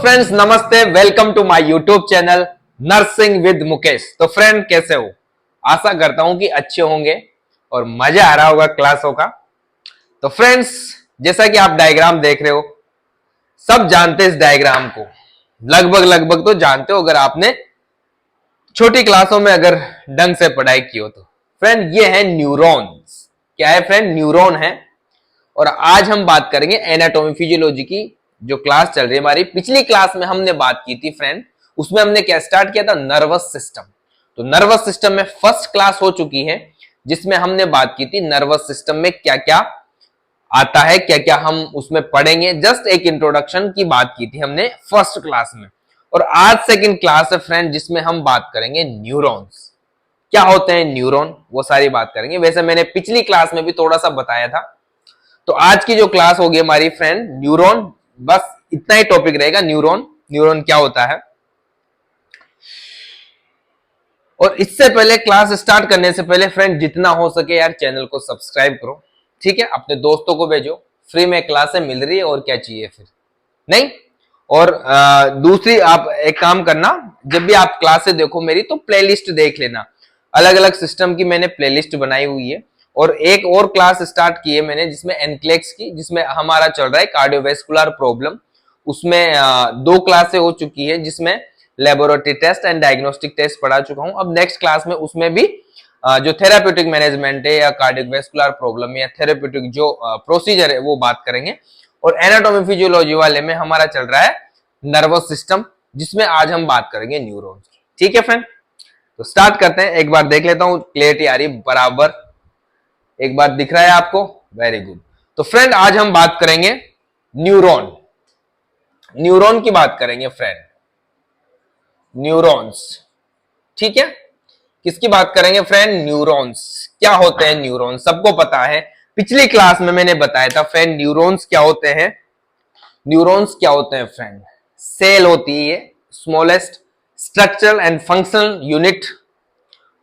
Friends नमस्ते, welcome to my YouTube channel nursing with Mukesh. तो friend कैसे हो? आशा करता हूं कि अच्छे होंगे और मजा आ रहा होगा क्लासों का। तो फ्रेंड्स जैसा कि आप डायग्राम देख रहे हो, सब जानते हैं इस डायग्राम को, लगभग तो जानते हो अगर आपने छोटी क्लासों में अगर ढंग से पढ़ाई की हो तो। फ्रेंड ये है न्यूरॉन्स। क्या है फ्रेंड? न्यूरॉन है। और आज हम बात करेंगे एनाटॉमी फिजियोलॉजी की जो क्लास चल रही है हमारी। पिछली क्लास में हमने बात की थी फ्रेंड, उसमें हमने क्या स्टार्ट किया था? Nervous system. तो नर्वस सिस्टम में फर्स्ट क्लास हो चुकी है जिसमें हमने बात की थी नर्वस सिस्टम में क्या क्या आता है, क्या क्या हम उसमें पढ़ेंगे। जस्ट एक इंट्रोडक्शन की बात की थी हमने फर्स्ट क्लास में। और आज सेकंड क्लास है फ्रेंड जिसमें हम बात करेंगे न्यूरॉन्स। क्या होते हैं न्यूरॉन, वो सारी बात करेंगे। वैसे मैंने पिछली क्लास में भी थोड़ा सा बताया था। तो आज की जो क्लास होगी हमारी फ्रेंड न्यूरॉन, बस इतना ही टॉपिक रहेगा। न्यूरॉन क्या होता है। और इससे पहले क्लास स्टार्ट करने से पहले फ्रेंड जितना हो सके यार चैनल को सब्सक्राइब करो, ठीक है? अपने दोस्तों को भेजो, फ्री में क्लासें मिल रही है और क्या चाहिए फिर, नहीं? और दूसरी आप एक काम करना, जब भी आप क्लासें देखो मेरी तो प्लेलिस्ट देख लेना। अलग अलग सिस्टम की मैंने प्लेलिस्ट बनाई हुई है। और एक और क्लास स्टार्ट की है मैंने जिसमें एनक्लेक्स की, जिसमें हमारा चल रहा है कार्डियोवैस्कुलर प्रॉब्लम। उसमें 2 क्लासें हो चुकी है जिसमें laboratory test and diagnostic test पढ़ा चुका हूं। अब नेक्स्ट क्लास में उसमें भी जो थेराप्यूटिक मैनेजमेंट है या कार्डियोवैस्कुलर प्रॉब्लम या थेराप्यूटिक जो प्रोसीजर है वो बात करेंगे। और एनाटॉमी फिजियोलॉजी वाले में हमारा चल रहा है नर्वस सिस्टम, जिसमें आज हम बात करेंगे न्यूरॉन्स की। ठीक है फ्रेंड, तो स्टार्ट करते हैं। एक बार देख लेता हूं क्लियरिटी आ रही बराबर, एक बार दिख रहा है आपको? Very good. तो फ्रेंड आज हम बात करेंगे न्यूरॉन की बात करेंगे फ्रेंड, न्यूरॉन्स। ठीक है, किसकी बात करेंगे फ्रेंड? न्यूरॉन्स। क्या होते हैं न्यूरॉन्स? सबको पता है, पिछली क्लास में मैंने बताया था फ्रेंड न्यूरॉन्स क्या होते हैं। न्यूरॉन्स क्या होते हैं फ्रेंड? सेल होती है, smallest structural and functional unit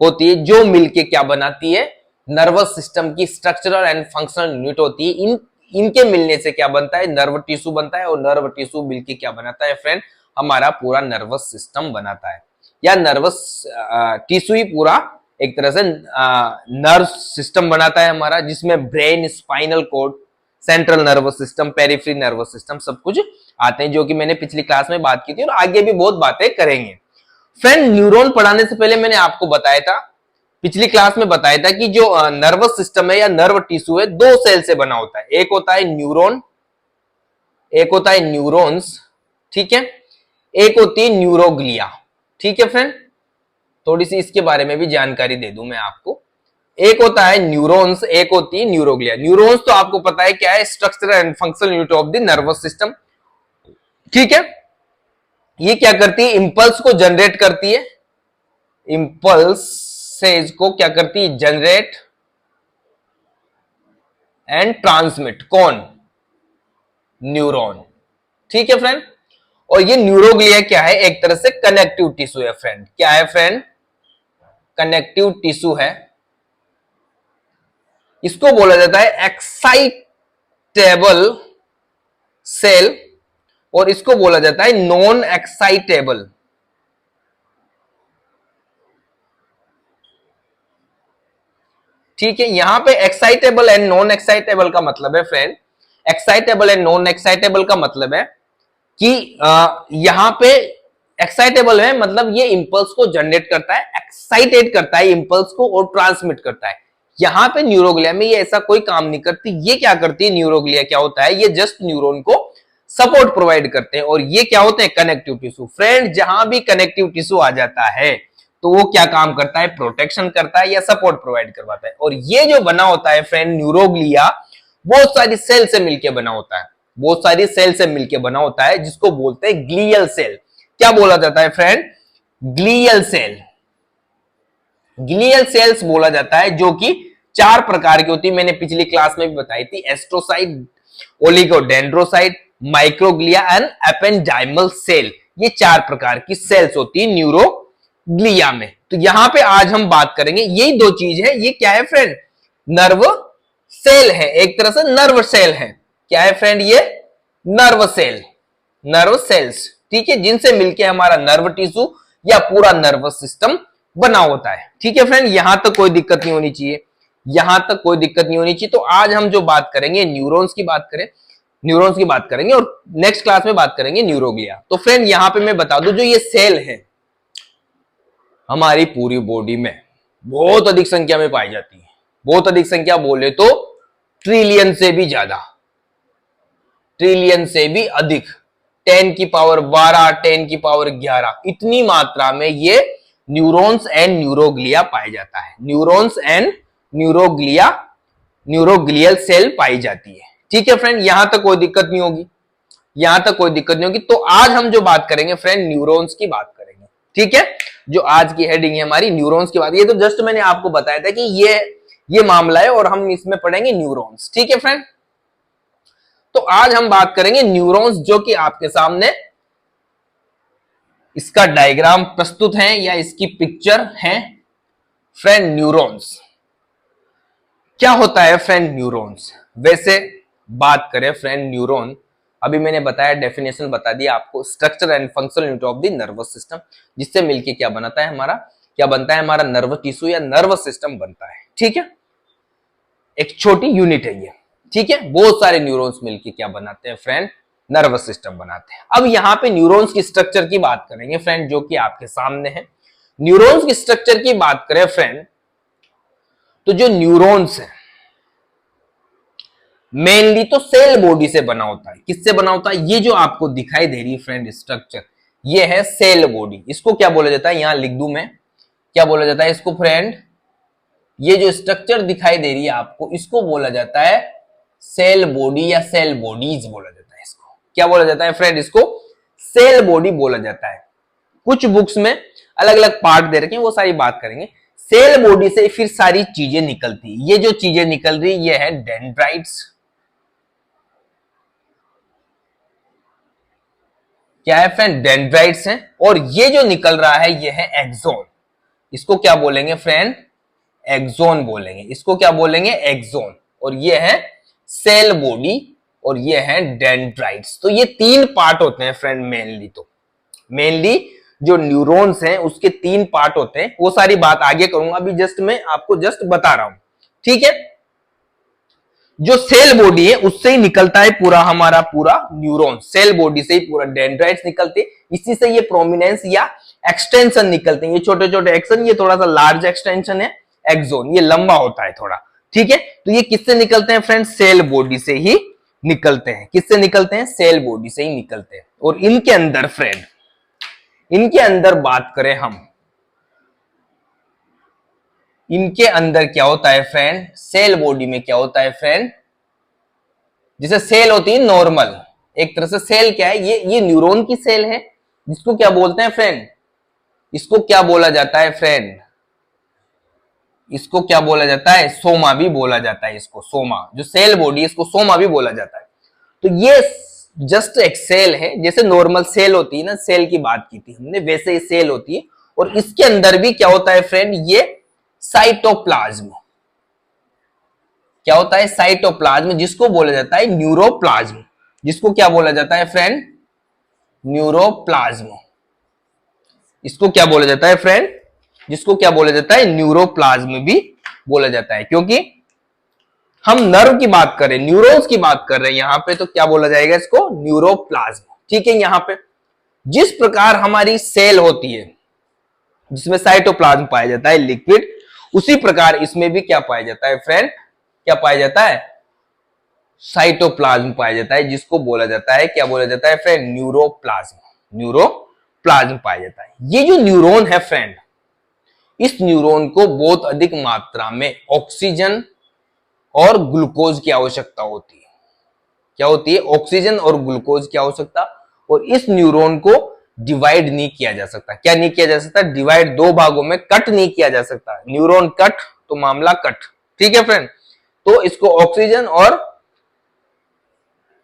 होती है जो मिलके क्या बनाती है? नर्वस सिस्टम की स्ट्रक्चरल एंड फंक्शनल यूनिट होती है। इनके मिलने से क्या बनता है? नर्व टिश्यू बनता है। और नर्व टिश्यू मिलके क्या बनाता है फ्रेंड? हमारा पूरा नर्वस सिस्टम बनाता है, या नर्वस टिश्यू ही पूरा एक तरह से नर्व सिस्टम बनाता है हमारा, जिसमें brain, spinal cord, central nervous system, peripheral nervous system सब कुछ आते हैं, जो कि मैंने पिछली क्लास में बात की थी और आगे भी बहुत बातें करेंगे। फ्रेंड न्यूरॉन पढ़ाने से पहले मैंने आपको बताया था, पिछली क्लास में बताया था कि जो नर्वस सिस्टम है या नर्व टिश्यू है 2 सेल से बना होता है। एक होता है न्यूरॉन, एक होता है न्यूरॉन्स, ठीक है? एक होती है न्यूरोग्लिया। ठीक है फ्रेंड, थोड़ी सी इसके बारे में भी जानकारी दे दूं मैं आपको। एक होता है न्यूरॉन्स, एक होती है न्यूरोग्लिया। न्यूरॉन्स तो आपको पता है क्या है? Structure and functional unit of the nervous system. ठीक है, ये क्या करती है? इंपल्स को जनरेट करती है। इंपल्सेस को क्या करती है? Generate and transmit. कौन? न्यूरॉन। ठीक है फ्रेंड। और ये न्यूरोग्लिया क्या है? एक तरह से कनेक्टिव टिश्यू है फ्रेंड। क्या है फ्रेंड? कनेक्टिव टिश्यू है। इसको बोला जाता है एक्साइटेबल सेल और इसको बोला जाता है नॉन एक्साइटेबल। ठीक है, यहां पे एक्साइटेबल एंड नॉन एक्साइटेबल का मतलब है friend, excitable and non excitable का मतलब है कि यहां पे एक्साइटेबल है मतलब ये इंपल्स को जनरेट करता है, एक्साइटेड करता है इंपल्स को और ट्रांसमिट करता है। यहां पे न्यूरोग्लिया में ये ऐसा कोई काम नहीं करती। ये क्या करती है? न्यूरोग्लिया क्या होता है? ये जस्ट न्यूरॉन को सपोर्ट प्रोवाइड करते हैं। और ये क्या होते हैं? Connective tissue. फ्रेंड जहां भी कनेक्टिव टिश्यू आ जाता है तो वो क्या काम करता है? प्रोटेक्शन करता है या सपोर्ट प्रोवाइड करवाता है। और ये जो बना होता है फ्रेंड न्यूरोग्लिया, बहुत सारी सेल से मिलकर बना होता है, बहुत सारी सेल से मिलकर बना होता है, जिसको बोलते हैं ग्लियल सेल। क्या बोला जाता है friend? Glial cell. Glial cells बोला जाता है, जो कि 4 प्रकार की होती है। मैंने पिछली क्लास में भी बताई थी, astrocyte, oligodendrocyte, microglia and ependymal cell. ये 4 प्रकार की सेल्स होती है न्यूरोग्लिया में। तो यहां पे आज हम बात करेंगे, यही 2 चीज है। ये क्या है फ्रेंड? नर्व सेल है, एक तरह से नर्व सेल है। क्या है फ्रेंड? ये नर्व सेल, नर्व सेल्स। ठीक है, जिनसे मिलके हमारा नर्व टिश्यू या पूरा नर्वस सिस्टम बना होता है। ठीक है फ्रेंड, यहां तक कोई दिक्कत नहीं होनी चाहिए, यहां तक कोई दिक्कत नहीं होनी चाहिए। तो आज हम जो बात करेंगे न्यूरॉन्स की बात करेंगे और नेक्स्ट क्लास में बात करेंगे न्यूरोग्लिया। तो फ्रेंड यहां पे मैं बता दूं, जो ये सेल है हमारी पूरी बॉडी में बहुत अधिक संख्या में पाई जाती है। बहुत अधिक संख्या बोले तो ट्रिलियन से भी ज्यादा, ट्रिलियन से भी अधिक, 10 की पावर 12, 10 की पावर 11, इतनी मात्रा में ये न्यूरॉन्स एंड न्यूरोग्लिया पाया जाता है। Neurons and neuroglia, neuroglial cell पाई जाती है। ठीक है फ्रेंड, यहां तक कोई दिक्कत नहीं होगी, यहां तक कोई दिक्कत नहीं होगी। तो आज हम जो बात करेंगे फ्रेंड, न्यूरॉन्स की बात करेंगे। ठीक है, जो आज की हेडिंग है हमारी न्यूरॉन्स की बात। ये तो जस्ट मैंने आपको बताया था कि ये मामला है और हम इसमें पढ़ेंगे न्यूरॉन्स। ठीक है फ्रेंड, तो आज हम बात करेंगे न्यूरॉन्स, जो कि आपके सामने इसका डायग्राम प्रस्तुत है या इसकी पिक्चर है। फ्रेंड न्यूरॉन्स क्या होता है? फ्रेंड न्यूरॉन्स, वैसे बात करें फ्रेंड, न्यूरॉन अभी मैंने बताया, डेफिनेशन बता दिया आपको, structure and functional unit of the nervous system, जिससे मिलके क्या बनाता है हमारा, क्या बनता है हमारा नर्व टिश्यू या नर्वस सिस्टम बनता है। ठीक है, एक छोटी यूनिट है ये। ठीक है, बहुत सारे न्यूरॉन्स मिलके क्या बनाते हैं फ्रेंड, नर्वस सिस्टम बनाते हैं। अब यहाँ पे न्यूरॉन्स की स्ट्रक्चर की बात करेंगे फ्रेंड, जो कि आपके सामने है। न्यूरॉन्स की स्ट्रक्चर की बात करें फ्रेंड, तो जो न्यूरॉन्स है मेनली तो सेल बॉडी से बना होता है। किससे बना होता है? ये जो आपको दिखाई दे रही है फ्रेंड स्ट्रक्चर, ये है सेल बॉडी। इसको क्या बोला जाता है, यहां लिख दूं मैं, क्या बोला जाता है इसको फ्रेंड, ये जो स्ट्रक्चर दिखाई दे रही है आपको, इसको बोला जाता है सेल बॉडी या सेल बॉडीज बोला जाता है। इसको क्या बोला जाता है फ्रेंड? इसको सेल बॉडी बोला जाता है। कुछ बुक्स में अलग अलग पार्ट दे रखे हैं, वो सारी बात करेंगे। सेल बॉडी से फिर सारी चीजें निकलती, ये जो चीजें निकल रही ये है डेंड्राइट्स, क्या है फ्रेंड, डेंड्राइट्स हैं। और ये जो निकल रहा है ये है एक्सोन। इसको क्या बोलेंगे फ्रेंड? एक्सोन बोलेंगे। इसको क्या बोलेंगे? एक्सोन। और ये है सेल बॉडी और ये है डेंड्राइट्स। तो ये तीन पार्ट होते हैं फ्रेंड मेनली। तो मेनली जो न्यूरॉन्स हैं उसके तीन पार्ट होते हैं, वो सारी बात आगे करूंगा, अभी जस्ट मैं आपको जस्ट बता रहा हूं। ठीक है, जो सेल बॉडी है उससे ही निकलता है पूरा हमारा पूरा न्यूरॉन, सेल बॉडी से ही पूरा डेंड्राइट्स निकलते, इसी से ये प्रोमिनेंस या एक्सटेंशन निकलते हैं। ये छोटे छोटे एक्शन, ये थोड़ा सा लार्ज एक्सटेंशन है एक्सोन, ये लंबा होता है थोड़ा। ठीक है, तो ये किससे निकलते हैं फ्रेंड? सेल बॉडी से ही निकलते हैं। किससे निकलते हैं? सेल बॉडी से ही निकलते हैं। और इनके अंदर फ्रेंड, इनके अंदर बात करें हम, इनके अंदर क्या होता है फ्रेंड, सेल बॉडी में क्या होता है फ्रेंड, जैसे सेल होती है नॉर्मल, एक तरह से सेल क्या है, ये न्यूरॉन की सेल है, जिसको क्या बोलते हैं फ्रेंड, इसको क्या बोला जाता है फ्रेंड, इसको क्या बोला जाता है? सोमा भी बोला जाता है इसको, सोमा। जो सेल बॉडी है इसको सोमा भी बोला जाता है। तो ये जस्ट एक सेल है, जैसे नॉर्मल सेल होती है ना, सेल की बात की थी हमने, वैसे ही सेल होती है। और इसके अंदर भी क्या होता है फ्रेंड, ये साइटोप्लाज्म, क्या होता है? साइटोप्लाज्म, जिसको बोला जाता है न्यूरोप्लाज्म। जिसको क्या बोला जाता है फ्रेंड? न्यूरोप्लाज्म। इसको क्या बोला जाता है फ्रेंड? जिसको क्या बोला जाता है? न्यूरोप्लाज्म भी बोला जाता है। क्योंकि हम नर्व की बात कर रहे हैं, न्यूरॉन्स की बात कर रहे हैं यहां पे, तो क्या बोला जाएगा इसको? न्यूरोप्लाज्म। ठीक है, यहां पे जिस प्रकार हमारी सेल होती है जिसमें साइटोप्लाज्म पाया जाता है लिक्विड, उसी प्रकार इसमें भी क्या पाया जाता है फ्रेंड, क्या पाया जाता है? साइटोप्लाज्म पाया जाता है, जिसको बोला जाता है, क्या बोला जाता है फ्रेंड? न्यूरोप्लाज्म। न्यूरोप्लाज्म पाया जाता है। ये जो न्यूरॉन है फ्रेंड, इस न्यूरॉन को बहुत अधिक मात्रा में ऑक्सीजन और ग्लूकोज की आवश्यकता होती है। क्या होती है? ऑक्सीजन और ग्लूकोज की आवश्यकता। और इस न्यूरॉन को डिवाइड नहीं किया जा सकता। क्या नहीं किया जा सकता? डिवाइड, दो भागों में कट नहीं किया जा सकता। न्यूरॉन कट तो मामला कट। ठीक है फ्रेंड, तो इसको ऑक्सीजन और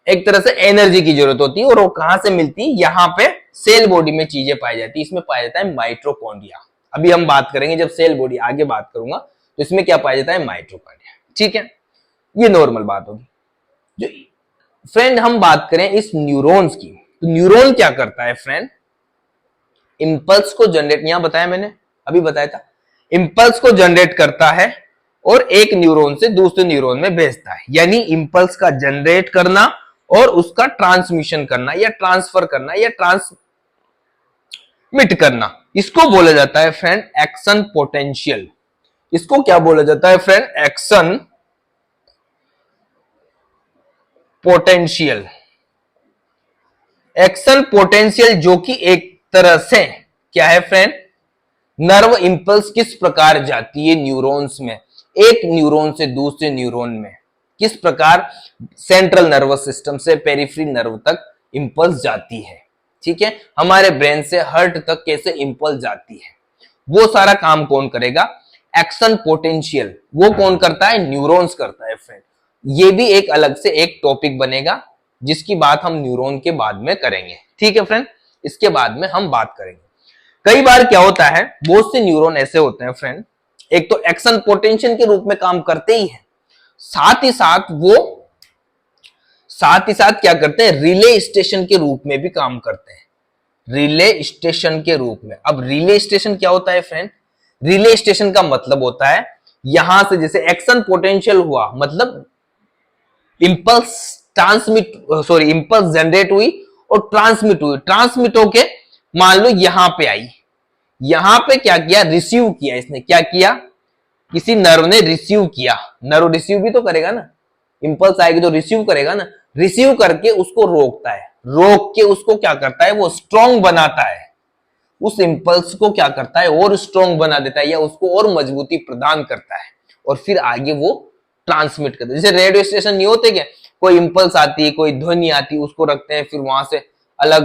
एक तरह से एनर्जी की जरूरत होती है। और वो कहां से मिलती है? यहां पे सेल बॉडी में चीजें पाई जाती है। इसमें पाया जाता है माइटोकॉन्ड्रिया। अभी हम बात करेंगे जब सेल बॉडी आगे बात करूंगा, तो इसमें क्या पाया जाता है? माइटोकॉन्ड्रिया। ठीक है, ये नॉर्मल बात होगी। जो फ्रेंड हम बात करें इस न्यूरॉन्स की, तो न्यूरॉन क्या करता है फ्रेंड, इंपल्स को जनरेट, यहां बताया मैंने, अभी बताया था, इंपल्स को जनरेट करता है और एक न्यूरॉन से दूसरे न्यूरॉन में भेजता है। यानी इंपल्स का जनरेट करना और उसका ट्रांसमिशन करना या ट्रांसफर करना या ट्रांसमिट करना, इसको बोला जाता है फ्रेंड एक्शन पोटेंशियल। इसको क्या बोला जाता है friend, action potential. Action potential जो कि एक तरह से क्या है फ्रेंड, नर्व इंपल्स किस प्रकार जाती है न्यूरॉन्स में, एक न्यूरॉन से दूसरे न्यूरॉन में किस प्रकार सेंट्रल नर्वस सिस्टम से पेरिफेरी नर्व तक इंपल्स जाती है, ठीक है, हमारे ब्रेन से हार्ट तक कैसे इंपल्स जाती है, वो सारा काम कौन करेगा, एक्शन पोटेंशियल। वो कौन करता है, न्यूरॉन्स करता है फ्रेंड। ये भी एक अलग से एक टॉपिक बनेगा जिसकी बात हम न्यूरॉन के बाद में करेंगे, ठीक है फ्रेंड, इसके बाद में हम बात करेंगे। कई बार क्या होता है, बहुत से न्यूरॉन ऐसे होते हैं फ्रेंड, एक तो एक्शन पोटेंशियल के रूप में काम करते ही है, साथ ही साथ क्या करते हैं, रिले स्टेशन के रूप में भी काम करते हैं, रिले स्टेशन के रूप में। अब रिले स्टेशन क्या होता है फ्रेंड, रिले स्टेशन का मतलब होता है यहां से जैसे एक्शन पोटेंशियल हुआ, मतलब इंपल्स इंपल्स जनरेट हुई और ट्रांसमिट हुई, ट्रांसमिट होके मान लो यहां पे आई, यहां पे क्या किया, रिसीव किया, इसने क्या किया, किसी नर्व ने रिसीव किया, नर्व रिसीव भी तो करेगा ना, इंपल्स आएगी तो रिसीव करेगा ना, रिसीव करके उसको रोकता है, रोक के उसको क्या करता है, वो स्ट्रॉन्ग बनाता है, उस इंपल्स को क्या करता है और स्ट्रॉन्ग बना देता है या उसको और मजबूती प्रदान करता है और फिर आगे वो ट्रांसमिट करता है। जैसे रेडियो स्टेशन नहीं होते क्या, कोई इंपल्स आती है, कोई ध्वनि आती है, उसको रखते हैं, फिर वहां से अलग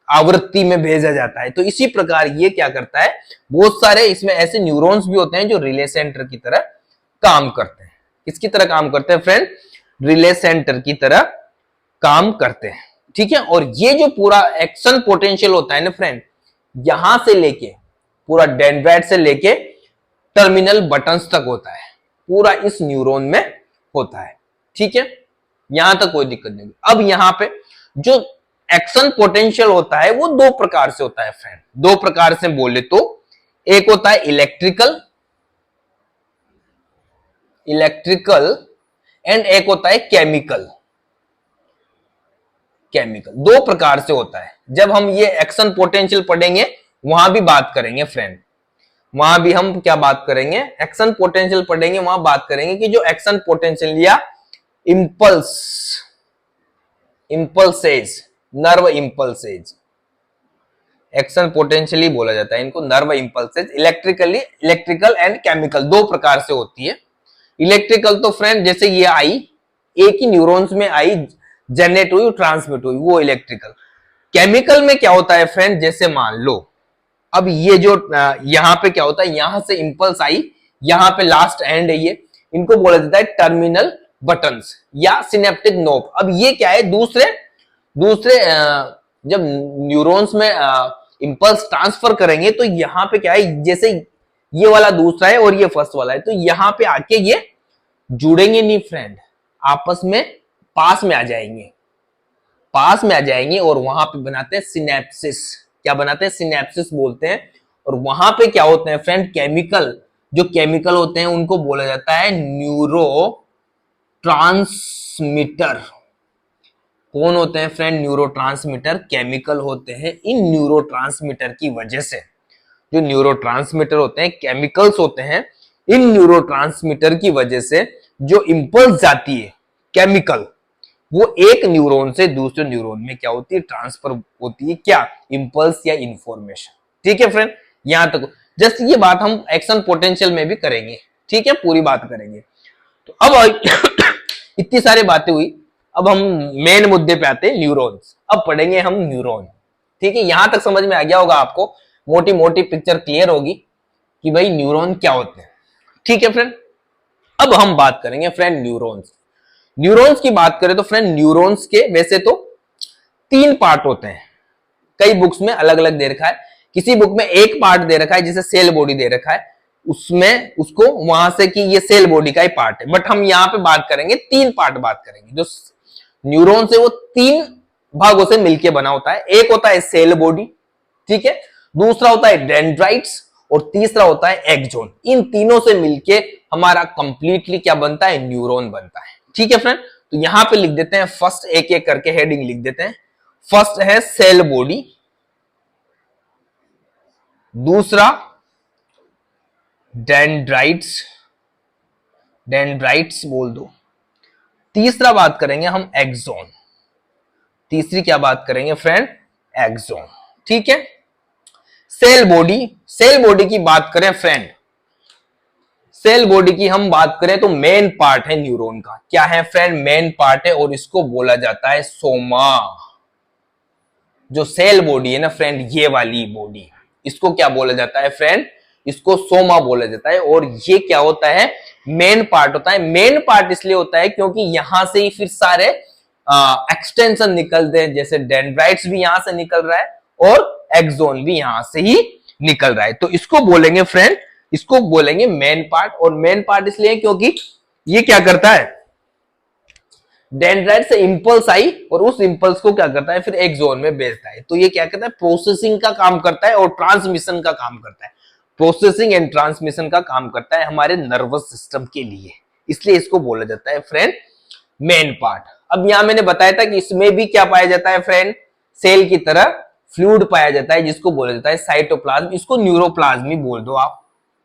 आवृत्ति में भेजा जाता है। तो इसी प्रकार ये क्या करता है, बहुत सारे इसमें ऐसे न्यूरॉन्स भी होते हैं जो रिले सेंटर की तरह काम करते हैं। किसकी तरह काम करते हैं फ्रेंड, रिले सेंटर की तरह काम करते हैं, ठीक है। और ये जो पूरा एक्शन पोटेंशियल होता है ना फ्रेंड, यहां से लेके पूरा डेंड्राइट से लेके टर्मिनल बटन्स तक होता है, पूरा इस न्यूरॉन में होता है, ठीक है, यहां तक कोई दिक्कत नहीं। अब यहां पे जो एक्शन पोटेंशियल होता है वो दो प्रकार से होता है फ्रेंड, दो प्रकार से बोले तो एक होता है इलेक्ट्रिकल एंड एक होता है केमिकल। दो प्रकार से होता है। जब हम ये एक्शन पोटेंशियल पढ़ेंगे वहां भी बात करेंगे फ्रेंड, वहां भी हम क्या बात करेंगे, एक्शन पोटेंशियल पढ़ेंगे, वहां बात करेंगे कि जो एक्शन पोटेंशियल या इंपल्सेज, नर्व इंपल्सेज, एक्शन पोटेंशियली बोला जाता है इनको, नर्व इंपल्सेज। इलेक्ट्रिकल एंड केमिकल दो प्रकार से होती है। इलेक्ट्रिकल तो फ्रेंड जैसे ये आई, एक ही न्यूरॉन्स में आई, जनरेट हुई, ट्रांसमिट हुई, वो इलेक्ट्रिकल। केमिकल में क्या होता है फ्रेंड, जैसे मान लो अब ये जो यहां पे क्या होता है, यहां से इंपल्स आई, यहां पे लास्ट एंड है ये, इनको बोला जाता है टर्मिनल बटन्स या सिनेप्टिक नोब। अब ये क्या है, दूसरे जब न्यूरॉन्स में इंपल्स ट्रांसफर करेंगे तो यहां पे क्या है, जैसे ये वाला दूसरा है और ये फर्स्ट वाला है, तो यहां पे आके ये जुड़ेंगे नहीं फ्रेंड, आपस में पास में आ जाएंगे और वहां पे बनाते हैं सिनेप्सिस। क्या बनाते हैं, सिनेप्सिस बोलते हैं। और वहां पे क्या होते हैं फ्रेंड, जो केमिकल होते हैं उनको बोला जाता है न्यूरो ट्रांसमीटर। कौन होते हैं फ्रेंड, न्यूरो ट्रांसमीटर, केमिकल होते हैं। इन न्यूरो ट्रांसमीटर की वजह से, जो न्यूरो ट्रांसमीटर होते हैं केमिकल्स होते हैं, इन न्यूरो ट्रांसमीटर की वजह से जो इंपल्स जाती है केमिकल, वो एक न्यूरॉन से दूसरे न्यूरॉन में क्या होती है, ट्रांसफर होती है, क्या, इंपल्स या इंफॉर्मेशन, ठीक है फ्रेंड। यहां तक जस्ट ये बात हम एक्शन पोटेंशियल में भी करेंगे, ठीक है, पूरी बात करेंगे। तो अब इतनी सारी बातें हुई, अब हम मेन मुद्दे पे आते हैं, न्यूरॉन्स। अब पढ़ेंगे हम न्यूरॉन, ठीक है। यहां तक समझ में आ गया होगा आपको, मोटी मोटी पिक्चर क्लियर होगी कि भाई न्यूरॉन क्या होते हैं, ठीक है फ्रेंड। अब हम बात करेंगे फ्रेंड न्यूरॉन्स की बात करें तो फ्रेंड न्यूरॉन्स के वैसे तो 3 पार्ट होते हैं, कई बुक्स में अलग अलग दे रखा है। किसी बुक में एक पार्ट दे रखा है, जैसे सेल बॉडी दे रखा है, उसमें उसको वहां से कि ये सेल बॉडी का ही पार्ट है, बट हम यहाँ पे बात करेंगे 3 पार्ट बात करेंगे। जो न्यूरॉन्स है वो 3 भागों से मिलके बना होता है। एक होता है सेल बॉडी, ठीक है, दूसरा होता है डेंड्राइट्स और तीसरा होता है एक्सोन। इन तीनों से मिलके हमारा कंप्लीटली क्या बनता है, न्यूरॉन बनता है। ठीक है फ्रेंड, तो यहां पे लिख देते हैं फर्स्ट, एक एक करके हेडिंग लिख देते हैं। फर्स्ट है सेल बॉडी, दूसरा डेंड्राइट्स, डेंड्राइट्स बोल दो, तीसरा बात करेंगे हम एक्सोन, तीसरी क्या बात करेंगे फ्रेंड, एक्सोन। ठीक है, सेल बॉडी, सेल बॉडी की बात करें फ्रेंड, सेल बॉडी की हम बात करें तो मेन पार्ट है न्यूरॉन का। क्या है फ्रेंड, मेन पार्ट है और इसको बोला जाता है सोमा। जो सेल बॉडी है ना फ्रेंड, ये वाली बॉडी, इसको क्या बोला जाता है फ्रेंड, इसको सोमा बोला जाता है। और ये क्या होता है, मेन पार्ट होता है। मेन पार्ट इसलिए होता है क्योंकि यहां से ही फिर सारे एक्सटेंशन निकलते हैं, जैसे डेंड्राइट्स भी यहां से निकल रहा है और एक्सोन भी यहां से ही निकल रहा है। तो इसको बोलेंगे फ्रेंड, इसको बोलेंगे मेन पार्ट। और मेन पार्ट इसलिए क्योंकि ये क्या करता है, डेंड्राइट से इंपल्स आई और उस इंपल्स को क्या करता है फिर एक्सोन में भेजता है। तो ये क्या करता है, प्रोसेसिंग का काम करता है और ट्रांसमिशन का काम करता है। प्रोसेसिंग एंड ट्रांसमिशन का काम करता है हमारे नर्वस सिस्टम के लिए, इसलिए इसको बोला जाता है फ्रेंड मेन पार्ट। अब यहां मैंने बताया था कि इसमें भी क्या पाया जाता है फ्रेंड, सेल की तरह फ्लूइड पाया जाता है जिसको बोला जाता है साइटोप्लाज्म। इसको न्यूरोप्लाज्म ही बोल दो आप,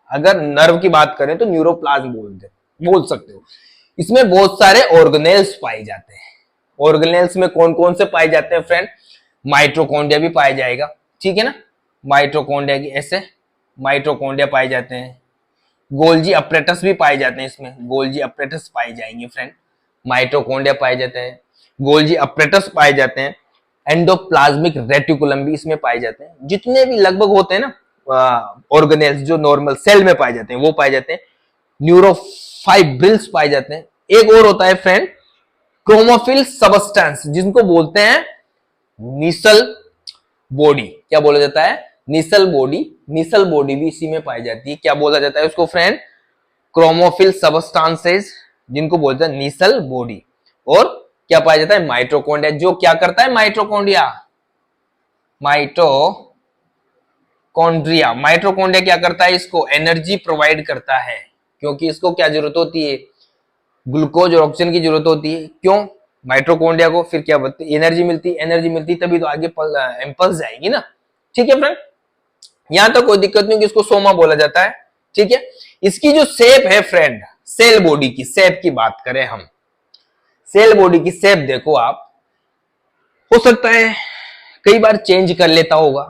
अगर नर्व की बात करें तो न्यूरोप्लाज्म बोल सकते हो। इसमें बहुत सारे ऑर्गेनेल्स पाए जाते हैं। ऑर्गेनेल्स में कौन कौन से पाए जाते हैं फ्रेंड, माइटोकॉन्ड्रिया भी पाया जाएगा, ठीक है ना, माइटोकॉन्ड्रिया की ऐसे माइटोकॉन्ड्रिया पाए जाते हैं, गोल्जी अपरेटस भी पाए जाते हैं, इसमें गोल्जी अपरेटस पाए जाएंगे फ्रेंड, माइटोकॉन्ड्रिया पाए जाते हैं, गोल्जी अपरेटस पाए जाते हैं, एंडोप्लाज्मिक रेटिकुलम भी इसमें पाए जाते हैं। जितने भी लगभग होते हैं ना ऑर्गेनेल्स जो नॉर्मल सेल में पाए जाते हैं वो पाए जाते हैं। न्यूरोफाइब्रिल्स पाए जाते हैं। एक और होता है फ्रेंड क्रोमोफिल सबस्टेंस, जिनको बोलते हैं निसल बॉडी। क्या बोला जाता है, निसल बॉडी। निसल बॉडी भी इसी में पाई जाती है। क्या बोला जाता है उसको फ्रेंड, क्रोमोफिल सबस्टेंसेस, जिनको बोलते हैं निसल बॉडी। और क्या पाया जाता है, माइटोकॉन्ड्रिया। जो क्या करता है माइटोकॉन्ड्रिया, माइटोकॉन्ड्रिया, माइटोकॉन्ड्रिया क्या करता है, इसको एनर्जी प्रोवाइड करता है, क्योंकि इसको क्या जरूरत होती है, ग्लूकोज और ऑक्सीजन की जरूरत होती है। क्यों, माइटोकॉन्ड्रिया को फिर क्या बोलते हैं, एनर्जी मिलती, एनर्जी मिलती तभी तो आगे इंपल्स जाएगी ना। ठीक है फ्रेंड, यहां तक कोई दिक्कत नहीं कि इसको सोमा बोला जाता है। ठीक है, इसकी जो शेप है फ्रेंड, सेल बॉडी की शेप की बात करें हम, सेल बॉडी की शेप देखो आप, हो सकता है कई बार चेंज कर लेता होगा,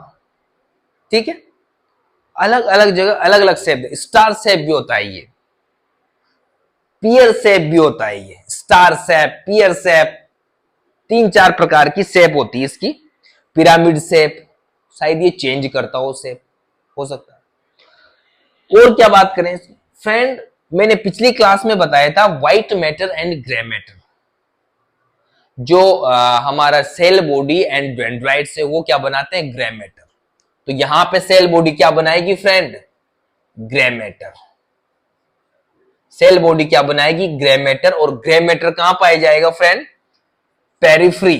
ठीक है, अलग अलग जगह अलग अलग शेप, स्टार शेप भी होता है, ये पियर शेप भी होता है, ये स्टार शेप, पियर शेप, 3-4 प्रकार की शेप होती है इसकी। पिरामिड शेप, शायद ये चेंज करता हो शेप, हो सकता है। और क्या बात करें फ्रेंड, मैंने पिछली क्लास में बताया था white matter and grey matter. जो हमारा सेल बॉडी एंड डेंड्राइट्स है वो क्या बनाते हैं, ग्रे मैटर। तो यहां पे सेल बॉडी क्या बनाएगी friend, grey matter. Cell body क्या बनाएगी, ग्रे मैटर। और ग्रे मैटर कहां पाया जाएगा फ्रेंड, पेरिफ्री।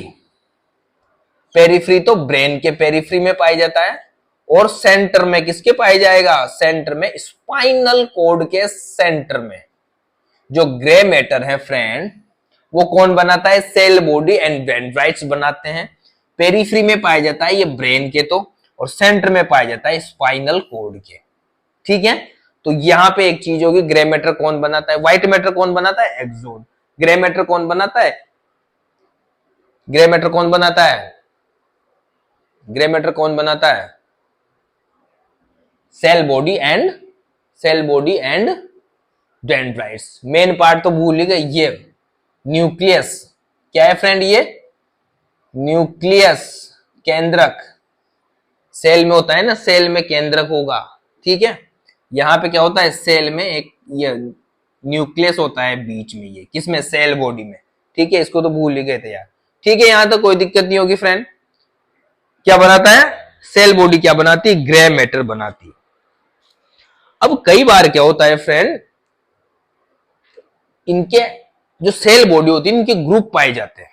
पेरिफ्री तो ब्रेन के पेरिफ्री में पाया जाता है। और सेंटर में किसके पाया जाएगा, सेंटर में स्पाइनल कॉर्ड के सेंटर में। जो ग्रे मैटर है फ्रेंड वो कौन बनाता है, सेल बॉडी एंड डेंड्राइट्स बनाते हैं। पेरिफ्री में पाया जाता है ये ब्रेन के तो, और सेंटर में पाया जाता है स्पाइनल कॉर्ड के। ठीक है, तो यहां पे एक चीज होगी, ग्रे मैटर कौन बनाता है, व्हाइट मैटर कौन बनाता है, एक्सोन। ग्रे मैटर कौन बनाता है, ग्रे मैटर कौन बनाता है, ग्रे मैटर कौन बनाता है, cell body and dendrites. Main part तो भूल ही गए, ये न्यूक्लियस। क्या है फ्रेंड, ये न्यूक्लियस, केंद्रक। सेल में होता है ना, सेल में केंद्रक होगा, ठीक है। यहां पे क्या होता है, सेल में एक ये न्यूक्लियस होता है बीच में, ये किसमें, सेल बॉडी में। ठीक है, इसको तो भूल ही गए थे यार। ठीक है, यहां तक कोई दिक्कत नहीं होगी फ्रेंड। क्या बनाता है, सेल बॉडी क्या बनाती है, ग्रे मैटर बनाती है। अब कई बार क्या होता है फ्रेंड, इनके जो सेल बॉडी होती है इनके ग्रुप पाए जाते हैं,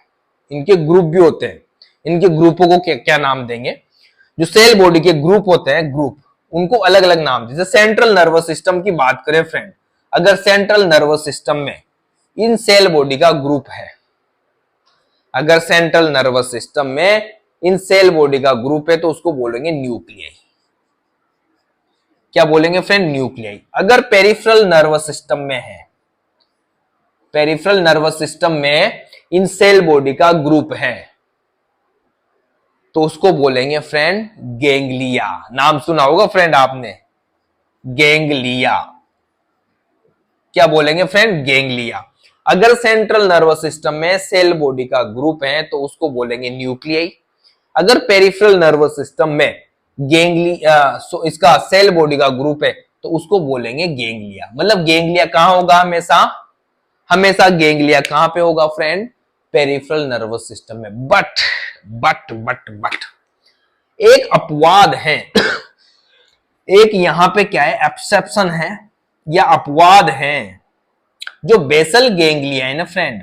इनके ग्रुप भी होते हैं। इनके ग्रुपों को क्या क्या नाम देंगे? जो सेल बॉडी के ग्रुप होते हैं, ग्रुप, उनको अलग अलग नाम, जैसे सेंट्रल नर्वस सिस्टम की बात करें फ्रेंड, अगर सेंट्रल नर्वस सिस्टम में इन सेल बॉडी का ग्रुप है, अगर सेंट्रल नर्वस सिस्टम में इन सेल बॉडी का ग्रुप है तो उसको बोलेंगे न्यूक्लियाई। क्या बोलेंगे फ्रेंड? न्यूक्लियाई। अगर पेरिफेरल नर्वस सिस्टम में है, पेरिफेरल नर्वस सिस्टम में इन सेल बॉडी का ग्रुप है तो उसको बोलेंगे फ्रेंड गैंग्लिया। नाम सुना होगा फ्रेंड आपने, गैंग्लिया। क्या बोलेंगे फ्रेंड? गैंग्लिया। अगर सेंट्रल नर्वस सिस्टम में सेल बॉडी का ग्रुप है तो उसको बोलेंगे न्यूक्लियाई। अगर पेरिफेरल नर्वस सिस्टम में इसका सेल बॉडी का ग्रुप है तो उसको बोलेंगे गैंग्लिया। मतलब गैंग्लिया कहां होगा? हमेशा हमेशा गैंग्लिया कहां पे होगा फ्रेंड? पेरिफेरल नर्वस सिस्टम में। बट एक अपवाद है एक यहां पे क्या है? एक्सेप्शन है या अपवाद है। जो बेसल गैंग्लिया है ना फ्रेंड,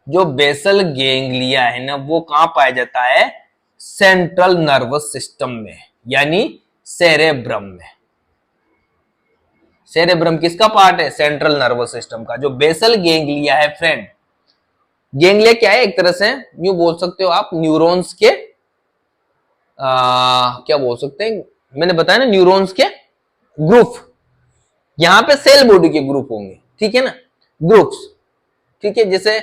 जो बेसल गैंग्लिया है ना, वो कहां पाया जाता है? सेंट्रल नर्वस सिस्टम में, यानी सेरेब्रम में। सेरेब्रम किसका पार्ट है? सेंट्रल नर्वस सिस्टम का। जो बेसल गैंग्लिया है फ्रेंड, गैंग्लिया क्या है? एक तरह से यूं बोल सकते हो आप, न्यूरॉन्स के क्या बोल सकते हैं, मैंने बताया ना, न्यूरॉन्स के ग्रुप। यहां पे सेल बॉडी के ग्रुप होंगे, ठीक है ना, ग्रुप्स, ठीक है। जैसे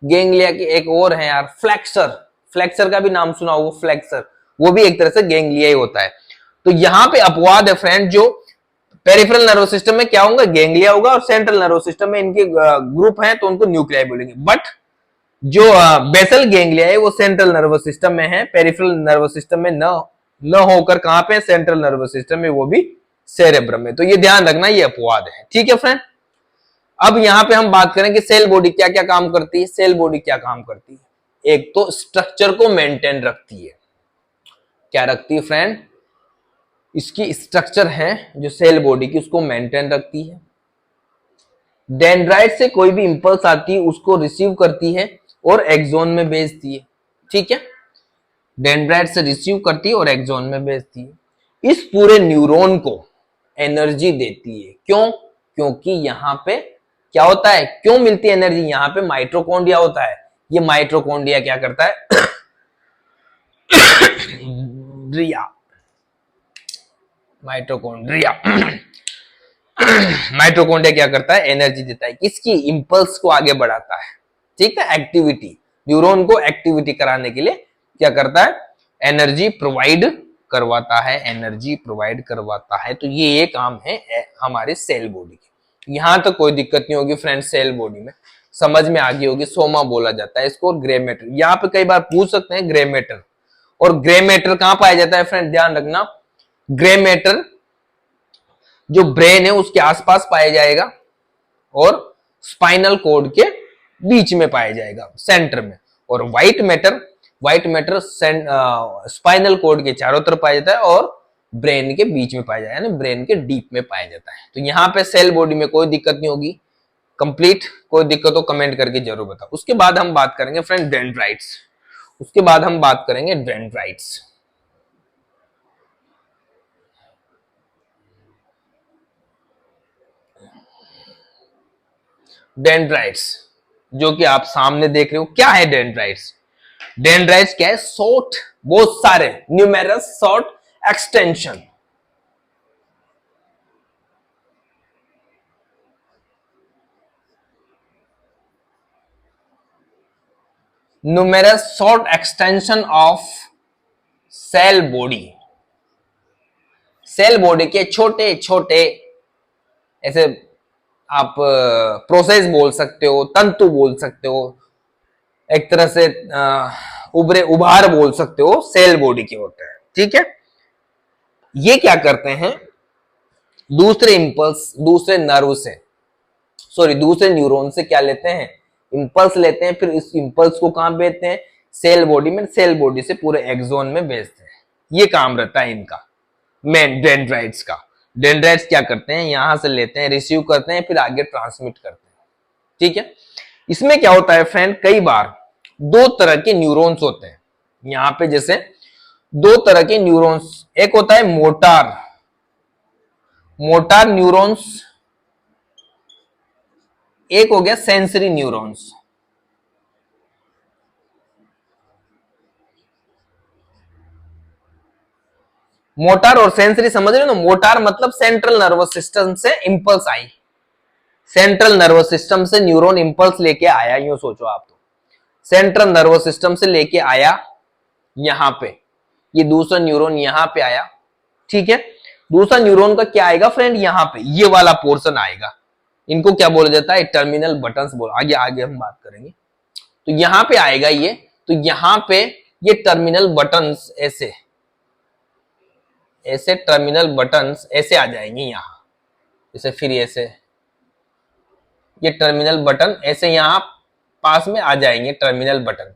गैंग्लिया की एक और है यार, फ्लेक्सर। फ्लेक्सर का भी नाम सुना होगा, फ्लेक्सर, वो भी एक तरह से गैंग्लिया ही होता है। तो यहां पे अपवाद है फ्रेंड, जो पेरिफेरल नर्वस सिस्टम में क्या होगा? गैंग्लिया होगा, और सेंट्रल नर्वस सिस्टम में इनके ग्रुप हैं तो उनको न्यूक्लियाई बोलेंगे। बट जो बेसल गैंग्लिया है वो सेंट्रल नर्वस सिस्टम में है, पेरिफेरल नर्वस सिस्टम में न होकर कहां पे? सेंट्रल नर्वस सिस्टम में, वो भी सेरेब्रम में। तो ये ध्यान रखना, ये अपवाद है, ठीक है फ्रेंड। अब यहां पे हम बात करें कि सेल बॉडी क्या क्या काम करती है। सेल बॉडी क्या काम करती है? एक तो स्ट्रक्चर को मेंटेन रखती है। क्या रखती है फ्रेंड? इसकी स्ट्रक्चर है जो सेल बॉडी की, उसको मेंटेन रखती है। डेंड्राइट से कोई भी इंपल्स आती है उसको रिसीव करती है और एक्सोन में भेजती है, ठीक है। डेंड्राइट से रिसीव करती है और एक्सोन में भेजती है। इस पूरे न्यूरॉन को एनर्जी देती है। क्यों? क्योंकि यहां पे क्या होता है? क्यों मिलती है एनर्जी? यहां पे माइटोकॉन्ड्रिया होता है। ये माइटोकॉन्ड्रिया क्या करता है? माइटोकॉन्ड्रिया माइटोकॉन्ड्रिया क्या करता है? एनर्जी देता है। किसकी? इंपल्स को आगे बढ़ाता है, ठीक है, एक्टिविटी, न्यूरॉन को एक्टिविटी कराने के लिए क्या करता है? एनर्जी प्रोवाइड करवाता है, एनर्जी प्रोवाइड करवाता है। तो ये काम है हमारे सेल बॉडी की। यहां तो कोई दिक्कत नहीं होगी फ्रेंड, सेल बॉडी में समझ में आ गई होगी। सोमा बोला जाता है इसको, और ग्रे मैटर। यहाँ पे कई बार पूछ सकते हैं ग्रे मैटर, और ग्रे मैटर कहां पाया जाता है फ्रेंड? ध्यान रखना, ग्रे मैटर जो ब्रेन है उसके आसपास पाया जाएगा, और स्पाइनल कॉर्ड के बीच में पाया जाएगा, सेंटर में। और व्हाइट मैटर स्पाइनल कॉर्ड के चारों तरफ पाया जाता है और ब्रेन के बीच में पाया जाएगा, यानी ब्रेन के डीप में पाया जाता है। तो यहाँ पे सेल बॉडी में कोई दिक्कत नहीं होगी, कंप्लीट। कोई दिक्कत हो कमेंट करके जरूर बताओ। उसके बाद हम बात करेंगे फ्रेंड डेंड्राइट्स। उसके बाद हम बात करेंगे डेंड्राइट्स। डेंड्राइट्स जो कि आप सामने देख रहे हो, क्या है डेंड्राइट्स? डेंड्राइट्स क्या है? शॉर्ट, बहुत सारे, numerous short extension. Numerous short extension of cell body. Cell body के छोटे छोटे, ऐसे आप प्रोसेस बोल सकते हो, तंतु बोल सकते हो, एक तरह से उभरे उभार बोल सकते हो, सेल बॉडी के होते हैं, ठीक है। ये क्या करते हैं? दूसरे इंपल्स, दूसरे नर्व से, सॉरी दूसरे न्यूरॉन से क्या लेते हैं? इंपल्स लेते हैं। फिर इस इंपल्स को कहां भेजते हैं? सेल बॉडी में। सेल बॉडी से पूरे एक्सोन में भेजते हैं। ये काम रहता है इनका, मेन डेंड्राइट्स का। डेंड्राइट्स क्या करते हैं? यहां से लेते हैं, रिसीव करते हैं, फिर आगे ट्रांसमिट करते हैं, ठीक है। इसमें क्या होता है फ्रेंड? कई बार दो तरह के न्यूरॉन्स होते हैं यहां पे, जैसे दो तरह के न्यूरॉन्स, एक होता है मोटार, मोटार न्यूरॉन्स, एक हो गया सेंसरी न्यूरॉन्स। मोटार और सेंसरी समझ रहे हो ना? मोटार मतलब सेंट्रल नर्वस सिस्टम से इंपल्स आई, सेंट्रल नर्वस सिस्टम से न्यूरॉन इंपल्स लेके आया, यूं सोचो आप, तो सेंट्रल नर्वस सिस्टम से लेके आया यहां पे, ये दूसरा न्यूरॉन यहां पे आया, ठीक है। दूसरा न्यूरॉन का क्या आएगा फ्रेंड, यहां पे ये वाला पोर्शन आएगा, इनको क्या बोला जाता है, टर्मिनल बटन्स बोल, आगे आगे हम बात करेंगे। तो यहां पे आएगा ये, तो यहां पे ये टर्मिनल बटन्स ऐसे, ऐसे टर्मिनल बटन्स ऐसे आ जाएंगे यहां, जैसे फिर ऐसे ये टर्मिनल बटन ऐसे यहां पास में आ जाएंगे टर्मिनल बटन।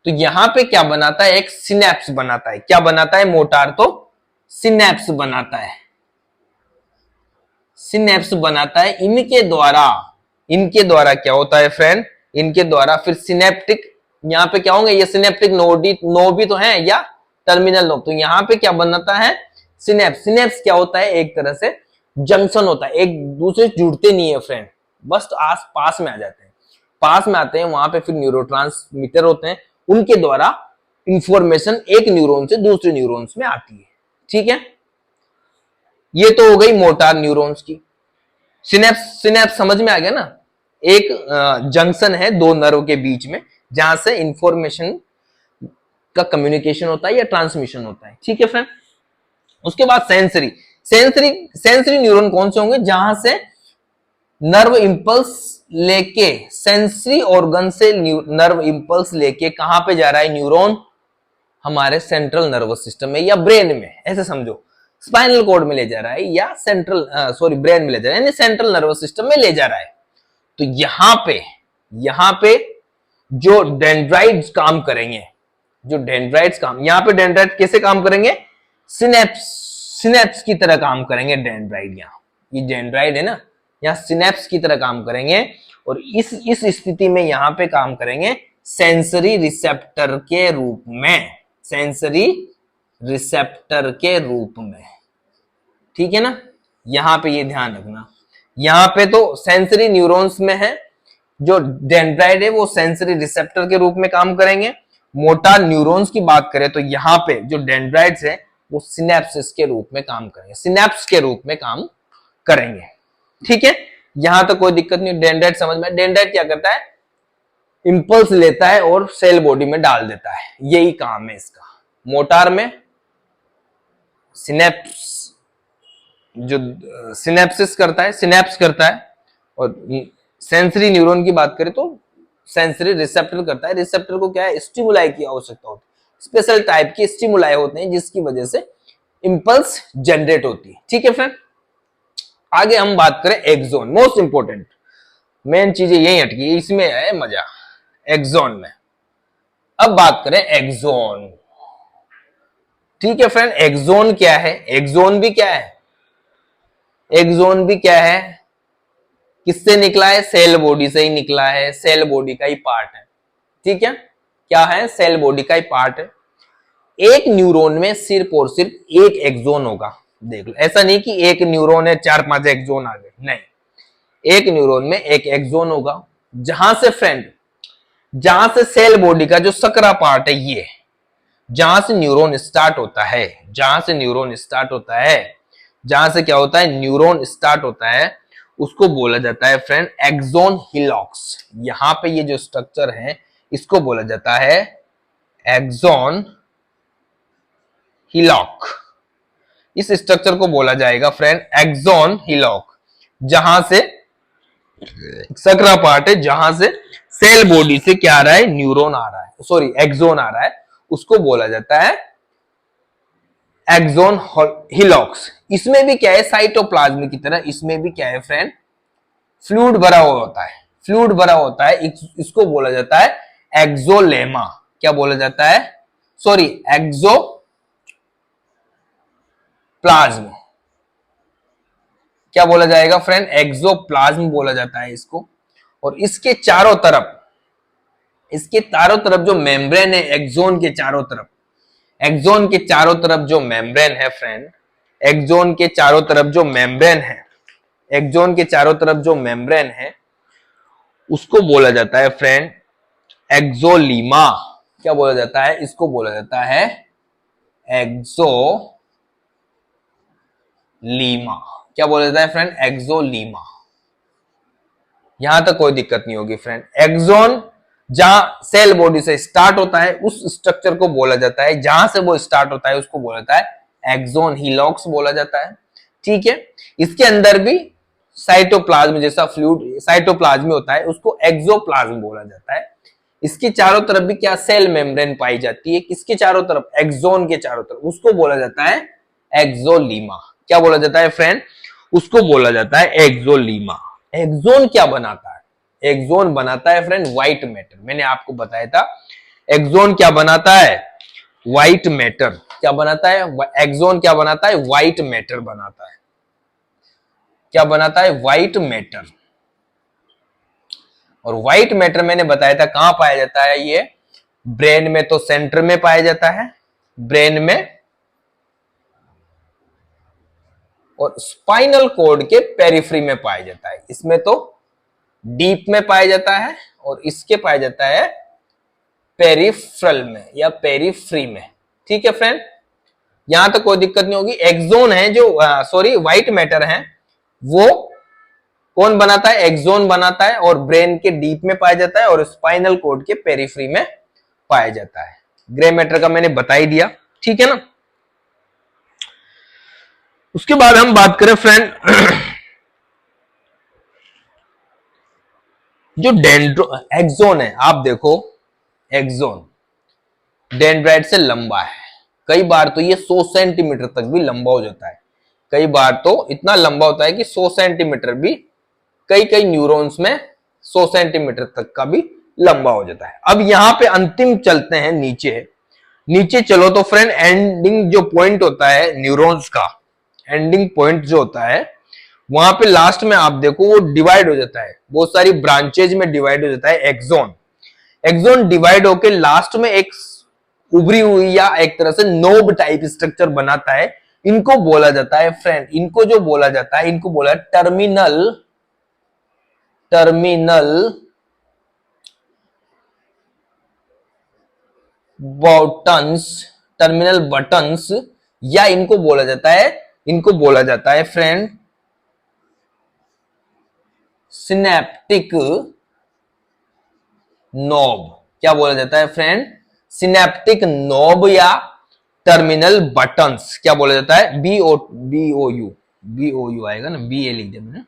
तो यहां पे क्या बनाता है, एक सिनेप्स बनाता है। क्या बनाता है मोटार, तो सिनेप्स बनाता है, सिनेप्स बनाता है। इनके द्वारा क्या होता है फ्रेंड, इनके द्वारा फिर सिनेप्टिक, यहां पे क्या होंगे, ये सिनेप्टिक नोड भी तो है, या टर्मिनल नोड। तो यहां पे क्या बनाता है, सिनेप्स। सिनेप्स क्या होता है, एक तरह से जंक्शन होता है, एक दूसरे से जुड़ते नहीं है फ्रेंड, बस तो आस पास में आ जाते हैं, पास में आते हैं। वहां पे फिर न्यूरोट्रांसमीटर होते हैं, उनके द्वारा इंफॉर्मेशन एक न्यूरॉन से दूसरे न्यूरॉन्स में आती है, ठीक है। ये तो हो गई मोटार न्यूरॉन्स की। सिनेप्स, सिनेप्स समझ में आ गया ना, एक जंक्शन है दो नर्व के बीच में, जहां से इंफॉर्मेशन का कम्युनिकेशन होता है या ट्रांसमिशन होता है, ठीक है फ्रेंड। उसके बाद सेंसरी, सेंसरी न्यूरॉन कौन से होंगे, जहां से नर्व इंपल्स लेके, सेंसरी ऑर्गन से नर्व इंपल्स लेके कहां पे जा रहा है न्यूरॉन, हमारे सेंट्रल नर्वस सिस्टम में या ब्रेन में, ऐसे समझो स्पाइनल कॉर्ड में ले जा रहा है, या सेंट्रल ब्रेन में ले जा रहा है, यानी सेंट्रल नर्वस सिस्टम में ले जा रहा है। तो यहां पे जो डेंड्राइट्स काम करेंगे, जो डेंड्राइट्स काम, यहां पे डेंड्राइट कैसे काम करेंगे, सिनेप्स, सिनेप्स की तरह काम करेंगे डेंड्राइट। यहाँ ये डेंड्राइट है ना, यहाँ सिनेप्स की तरह काम करेंगे, और इस स्थिति में यहां पे काम करेंगे सेंसरी रिसेप्टर के रूप में, सेंसरी रिसेप्टर के रूप में, ठीक है ना। यहां पे ये ध्यान रखना, यहां पे तो सेंसरी न्यूरॉन्स में है, जो डेंड्राइट है वो सेंसरी रिसेप्टर के रूप में काम करेंगे। मोटार न्यूरॉन्स की बात करें तो यहां पे जो डेंड्राइट्स है वो सिनेप्सिस के रूप में काम करेंगे, सिनेप्स के रूप में काम करेंगे, ठीक है। यहां तो कोई दिक्कत नहीं, डेंड्राइट समझ में। डेंड्राइट क्या करता है, इंपल्स लेता है और सेल बॉडी में डाल देता है, यही काम है इसका। मोटार में सिनेप्स, जो सिनेप्सिस करता है, सिनेप्स करता है, और सेंसरी न्यूरॉन की बात करें तो सेंसरी रिसेप्टर करता है। रिसेप्टर को क्या है, स्टिमुलाई की आवश्यकता होती है, स्पेशल टाइप के स्टिमुलाई होते हैं जिसकी वजह से इंपल्स जनरेट होती है, ठीक है फ्रेंड। आगे हम बात करें एक्सोन, मोस्ट इंपोर्टेंट, मेन चीजें यही हटकी, इसमें है मजा, एक्सोन में। अब बात करें एक्सोन, ठीक है फ्रेंड। एक्सोन क्या है, एक्सोन भी क्या है, एक्सोन भी क्या है, किससे निकला है, सेल बॉडी से ही निकला है, सेल बॉडी का ही पार्ट है, ठीक है। क्या है, सेल बॉडी का ही पार्ट है। एक न्यूरॉन में सिर्फ और सिर्फ एक एक्सोन होगा, देख लो, ऐसा नहीं कि एक न्यूरॉन है 4-5 एक्सोन आ गए, नहीं, एक न्यूरॉन में एक एक्सोन होगा, जहां से फ्रेंड, जहां से सेल बॉडी का जो सकरा पार्ट है, ये जहां से न्यूरॉन स्टार्ट होता है, जहां से न्यूरॉन स्टार्ट होता है, जहां से क्या होता है, न्यूरॉन स्टार्ट होता है, उसको बोला जाता है फ्रेंड एक्सोन हिलॉक्स। यहां पे ये जो स्ट्रक्चर है इसको बोला जाता है एक्सोन हिलॉक, इस स्ट्रक्चर को बोला जाएगा फ्रेंड एक्सोन हिलॉक, जहां से सकरा पार्ट है, जहां से सेल बॉडी से क्या आ रहा है, न्यूरॉन आ रहा है, सॉरी एक्सोन आ रहा है, उसको बोला जाता है एक्सोन हिलॉक्स। इसमें भी क्या है, साइटोप्लाज्म की तरह इसमें भी क्या है फ्रेंड, फ्लूइड भरा हुआ होता है, फ्लूइड भरा होता है, इसको बोला जाता है एक्सोलेमा। क्या बोला जाता है, सॉरी एक्सोप्लाज्म, क्या बोला जाएगा फ्रेंड, एक्सोप्लाज्म बोला जाता है इसको। और इसके चारों तरफ इसके चारों तरफ जो मेम्ब्रेन है, एक्सोन के चारों तरफ, एक्सोन के चारों तरफ जो मेम्ब्रेन है फ्रेंड, एक्सोन के चारों तरफ जो मेम्ब्रेन है, एक्सोन के चारों तरफ जो मेम्ब्रेन है, उसको बोला जाता है फ्रेंड एक्सोलीमा। क्या बोला जाता है? इसको बोला जाता है एक्सोलीमा। क्या बोला जाता है फ्रेंड? एक्सोलीमा। यहां तक कोई दिक्कत नहीं होगी फ्रेंड। एक्सोन जहां सेल बॉडी से स्टार्ट होता है उस स्ट्रक्चर को बोला जाता है, जहां से वो स्टार्ट होता है उसको बोला जाता है एक्सोन हीलॉक्स बोला जाता है। ठीक है, इसके अंदर भी साइटोप्लाज्म जैसा फ्लूइड साइटोप्लाज्म होता है, उसको एक्सोप्लाज्म बोला जाता है। इसके चारों तरफ भी क्या सेल मेम्ब्रेन पाई जाती है, किसके चारों तरफ? एक्सोन के चारों तरफ, उसको बोला जाता है एक्सोलीमा। क्या बोला जाता है फ्रेंड? उसको बोला जाता है एक्सोलीमा। एक्सोन क्या बनाता है? एक्सोन बनाता है फ्रेंड व्हाइट मैटर। मैंने आपको बताया था एक्सोन क्या बनाता है? White matter. क्या बनाता है? एक्सोन क्या बनाता है? व्हाइट मैटर बनाता है। क्या बनाता है? White matter. और व्हाइट मैटर मैंने बताया था कहां पाया जाता है? ये ब्रेन में तो सेंटर में पाया जाता है, ब्रेन में, और स्पाइनल कॉर्ड के पेरिफ्री में पाया जाता है। इसमें तो डीप में पाया जाता है और इसके पाया जाता है पेरिफ्रल में या पेरिफ्री में। ठीक है फ्रेंड, यहां तक कोई दिक्कत नहीं होगी। एक्सोन है जो सॉरी व्हाइट मैटर है, वो कौन बनाता है? एक्सोन बनाता है और ब्रेन के डीप में पाया जाता है और स्पाइनल कॉर्ड के पेरिफ्री में पाया जाता है। ग्रे मैटर का मैंने बता ही दिया। ठीक है ना। उसके बाद हम बात करें फ्रेंड जो एक्सोन है, आप देखो एक्सोन डेंड्राइट से लंबा है। कई बार तो ये 100 सेंटीमीटर तक भी लंबा हो जाता है। कई बार तो इतना लंबा होता है कि 100 सेंटीमीटर भी, कई कई न्यूरॉन्स में 100 सेंटीमीटर तक का भी लंबा हो जाता है। अब यहां पे अंतिम चलते हैं नीचे। नीचे चलो तो फ्रेंड एंडिंग जो पॉइंट होता है न्यूरॉन्स का, एंडिंग पॉइंट जो होता है वहां पे लास्ट में आप देखो वो डिवाइड हो जाता है, बहुत सारी ब्रांचेज में डिवाइड हो जाता है एक्सोन। एक्सोन डिवाइड होकर लास्ट में एक उभरी हुई या एक तरह से नोब टाइप स्ट्रक्चर बनाता है। इनको बोला जाता है फ्रेंड, इनको जो बोला जाता है इनको बोला टर्मिनल बटन्स, टर्मिनल बटन्स, या इनको बोला जाता है फ्रेंड सिनेप्टिक नोब। क्या बोला जाता है फ्रेंड? सिनेप्टिक नोब या टर्मिनल बटन्स। क्या बोला जाता है? बी ओ यू आएगा ना, बी ए लिख दिया।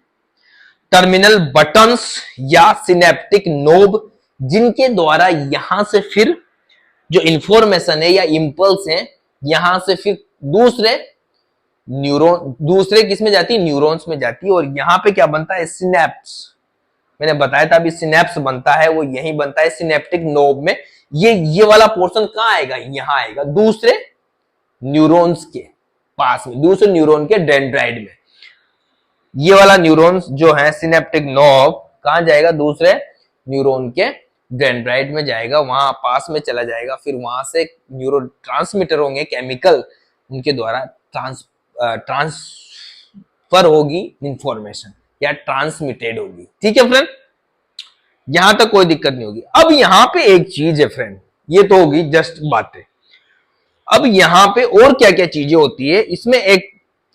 टर्मिनल बटन्स या सिनेप्टिक नोब, जिनके द्वारा यहां से फिर जो इंफॉर्मेशन है या इंपल्स है यहां से फिर दूसरे किस में जाती है? न्यूरॉन्स में जाती है। और यहां पे क्या बनता है? सिनेप्स। मैंने बताया था अभी सिनेप्स बनता है, वो यही बनता है सिनेप्टिक नोब में। ये वाला पोर्शन कहां आएगा? यहां आएगा दूसरे न्यूरॉन्स के पास में, दूसरे न्यूरॉन के डेंड्राइट में। ये वाला न्यूरॉन्स जो है सिनेप्टिक नोब कहां जाएगा? दूसरे न्यूरॉन के डेंड्राइट में जाएगा, वहां पास में चला जाएगा। फिर वहां से न्यूरो ट्रांसमीटर होंगे केमिकल, उनके द्वारा ट्रांसफर होगी इंफॉर्मेशन या ट्रांसमिटेड होगी। ठीक है फ्रेंड, यहां तक कोई दिक्कत नहीं होगी। अब यहां पे एक चीज है फ्रेंड, ये तो होगी जस्ट बातें। अब यहां पे और क्या क्या चीजें होती है? इसमें एक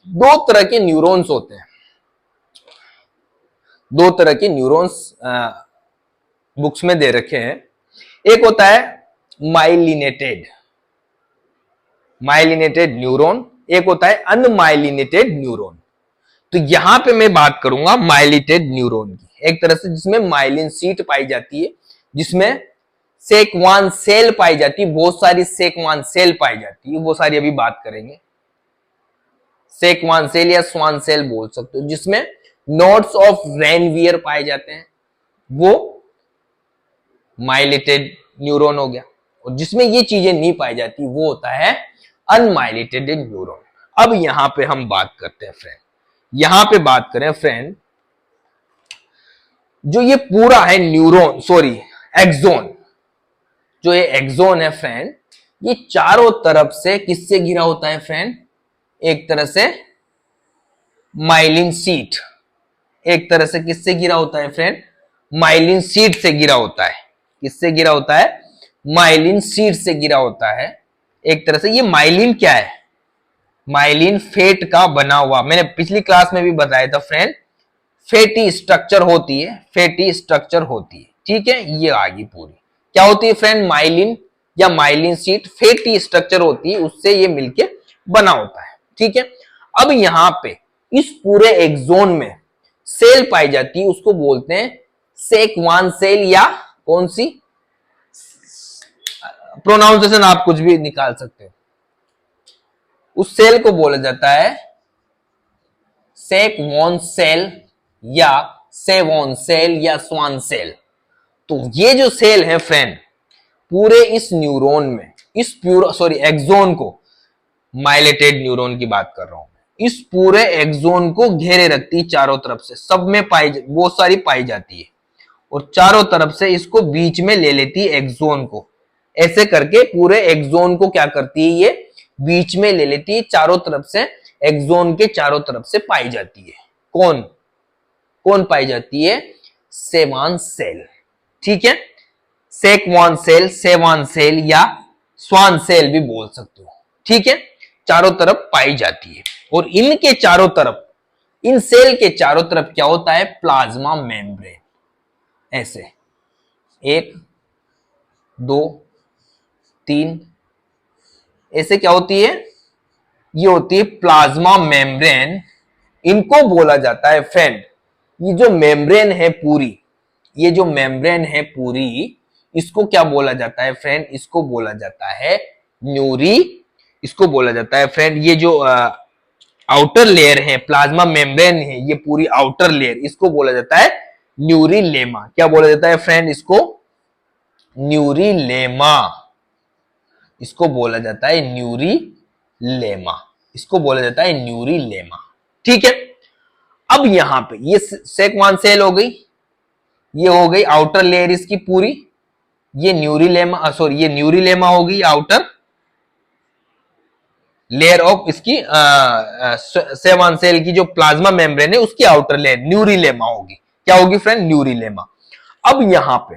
दो तरह के न्यूरॉन्स होते हैं, दो तरह के न्यूरॉन्स बुक्स में दे रखे हैं। एक होता है माइलिनेटेड न्यूरॉन, एक होता है अनमाइलिनेटेड न्यूरॉन। तो यहां पे मैं बात करूंगा माइलिनेटेड न्यूरॉन की, एक तरह से जिसमें माइलिन सीट पाई जाती है, जिसमें सेकवान सेल पाई जाती है, बहुत सारी सेकवान सेल पाई जाती है, वो सारी अभी बात करेंगे। सेकवान सेल या स्वान सेल बोल सकते हो, जिसमें नोड्स ऑफ रेनवियर पाए जाते हैं, वो माइलिनेटेड न्यूरॉन हो गया। और जिसमें ये चीजें नहीं पाई जाती वो होता है अनमाइलिनेटेड न्यूरॉन। अब यहां पे हम बात करते हैं फ्रेंड, यहां पे बात करें फ्रेंड, जो ये पूरा है न्यूरॉन एक्सोन, जो ये एक्सोन है फ्रेंड, ये चारों तरफ से किससे घिरा होता है फ्रेंड? एक तरह से माइलिन शीट। एक तरह से किससे घिरा होता है फ्रेंड? माइलिन शीट से घिरा होता है। किससे घिरा होता है? माइलिन शीट से घिरा होता है एक तरह से। ये माइलिन क्या है? माइलिन फेट का बना हुआ, मैंने पिछली क्लास में भी बताया था फ्रेंड, फैटी स्ट्रक्चर होती है, फैटी स्ट्रक्चर होती है, ठीक है। ये आ गई पूरी, क्या होती है फ्रेंड? माइलिन या माइलिन शीट फैटी स्ट्रक्चर होती है, उससे ये मिलके बना होता है, ठीक है। अब यहां पे इस पूरे एक्सोन में सेल पाई जाती है, उसको बोलते हैं सेकवान सेल, या कौन सी प्रोनाउंसिएशन आप कुछ भी निकाल सकते हो। उस सेल को बोला जाता है सेकवॉन सेल या सेवॉन सेल या स्वान सेल। तो ये जो सेल है फ्रेंड, पूरे इस न्यूरॉन में, इस एक्सोन को, माइलेटेड न्यूरॉन की बात कर रहा हूं, इस पूरे एक्सोन को घेरे रखती है चारों तरफ से, सब में बहुत सारी पाई जाती है, और चारों तरफ से इसको बीच में ले लेती है एक्सोन को। ऐसे करके पूरे एक्सोन को क्या करती है? ये बीच में ले लेती है, चारों तरफ से एक्सोन के चारों तरफ से पाई जाती है। कौन कौन पाई जाती है? सेवान सेल, ठीक है। सेकवान सेल, सेवान सेल या स्वान सेल भी बोल सकते हो, ठीक है। चारों तरफ पाई जाती है, और इनके चारों तरफ, इन सेल के चारों तरफ क्या होता है? Plasma membrane. ऐसे 1 2 3, ऐसे क्या होती है? ये होती है प्लाज्मा मेम्ब्रेन। इनको बोला जाता है फ्रेंड, ये जो मेम्ब्रेन है पूरी, ये जो मेम्ब्रेन है पूरी, इसको क्या बोला जाता है फ्रेंड? इसको बोला जाता है न्यूरी। इसको बोला जाता है फ्रेंड, ये जो आउटर लेयर है, प्लाज्मा मेम्ब्रेन है, ये पूरी आउटर लेयर, इसको बोला जाता है न्यूरीलेमा। क्या बोला जाता है फ्रेंड? इसको न्यूरीलेमा। इसको बोला जाता है न्यूरीलेमा। इसको बोला जाता है न्यूरीलेमा, ठीक है। अब यहां पे ये सेकवान सेल हो गई, ये हो गई आउटर लेयर इसकी पूरी, ये न्यूरीलेमा, सॉरी ये न्यूरीलेमा होगी आउटर लेयर ऑफ इसकी सेवन सेल की जो प्लाज्मा मेम्ब्रेन है उसकी आउटर लेयर न्यूरीलेमा होगी। क्या होगी फ्रेंड? न्यूरीलेमा। अब यहां पे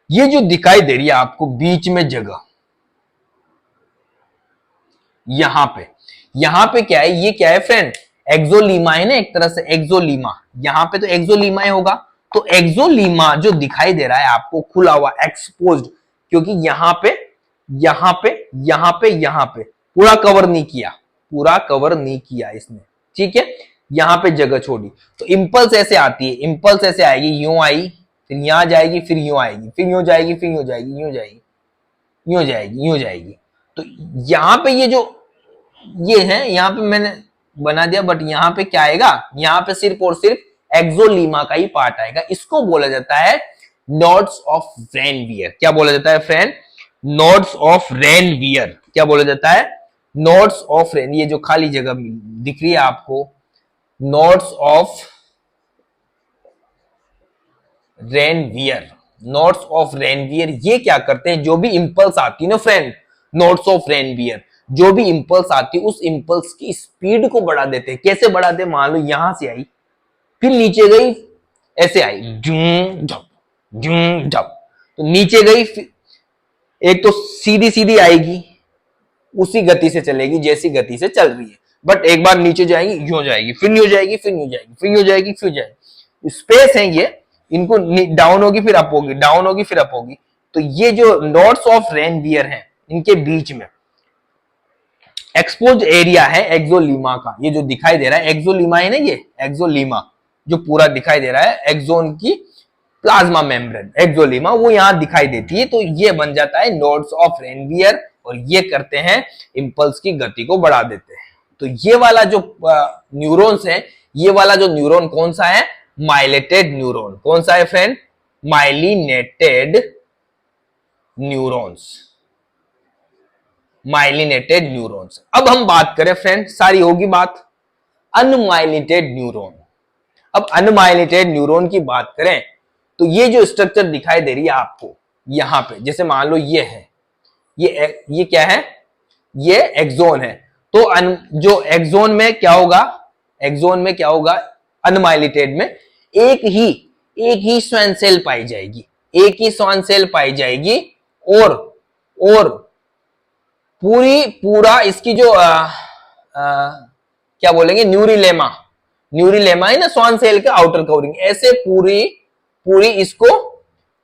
ये जो दिखाई दे रही है आपको बीच में जगह, यहां पे क्या है? ये क्या है फ्रेंड? एक्सोलीमा है ना, एक तरह से एक्सोलीमा। यहां पे तो एक्सोलीमा ही होगा, तो एक्सोलीमा जो दिखाई दे रहा है आपको खुला हुआ, एक्सपोज्ड, क्योंकि यहां पे यहां पे यहां पे यहां पे पूरा कवर नहीं किया, पूरा कवर नहीं किया इसने, ठीक है। यहां पे जगह छोड़ी, तो इंपल्स ऐसे आती है, इंपल्स ऐसे आएगी, यूं आई, फिर यहां जाएगी, फिर यूं आएगी, फिर यूं जाएगी, फिर यूं जाएगी, यूं जाएगी, यूं जाएगी, यूं जाएगी। तो यहां पे ये जो ये है, यहां पे मैंने बना दिया, बट यहां पे क्या आएगा? यहां पे सिर्फ और सिर्फ एक्सोलीमा का ही पार्ट आएगा। इसको बोला जाता है नोड्स ऑफ रेनवियर। क्या बोला जाता है फ्रेंड? Nodes of Ranvier. क्या बोला जाता है? नोड्स ऑफ रेन, ये जो खाली जगह दिख रही है आपको, nodes of Ranvier. Nodes of Ranvier ये क्या करते हैं? जो भी इंपल्स आती है ना फ्रेंड, नोड्स ऑफ रेनवियर, जो भी इंपल्स आती है उस इंपल्स की स्पीड को बढ़ा देते हैं। कैसे बढ़ाते हैं? मान लो यहां से आई, फिर नीचे गई, ऐसे आई, जूम झप जूम झप, तो नीचे गई, एक तो सीधी सीधी आएगी, उसी गति से चलेगी जैसी गति से चल रही है, बट एक बार नीचे जाएगी, यूं जाएगी, फिर यूं जाएगी, फिर यूं जाएगी, फिर यूं जाएगी, फिर जाएगी। स्पेस है ये, इनको डाउन होगी फिर अप होगी, डाउन होगी फिर अप होगी। तो ये जो नोड्स ऑफ रेनवियर हैं, इनके बीच में एक्सपोज एरिया है एक्सोलीमा का। ये जो दिखाई दे रहा है एक्सोलीमा है ना, ये एक्सोलीमा जो पूरा दिखाई दे रहा है, एक्सोन की प्लाज्मा मेम्ब्रेन एक्सोलीमा, वो यहां दिखाई देती है। तो ये बन जाता है नोड्स ऑफ रेनवियर, और ये करते हैं इंपल्स की गति को बढ़ा देते हैं। तो ये वाला जो न्यूरॉन्स है, ये वाला जो न्यूरॉन कौन सा है? माइलेटेड न्यूरॉन। कौन सा है friend? Myelinated neurons, myelinated neurons. अब हम बात करें फ्रेंड, सारी होगी बात अनमाइलिनेटेड न्यूरॉन। अब अनमाइलिनेटेड न्यूरॉन की बात करें तो ये जो स्ट्रक्चर दिखाई दे रही है आपको, यहां पे, जैसे मान लो ये है, ये क्या है, ये एक्सोन है। तो जो एक्सोन में क्या होगा, एक्सोन में क्या होगा, अनमाइलिटेड में एक ही श्वान सेल पाई जाएगी, एक ही श्वान सेल पाई जाएगी। और पूरा इसकी जो क्या बोलेंगे, न्यूरिलेमा है ना श्वान सेल का आउटर कवरिंग, ऐसे पूरी इसको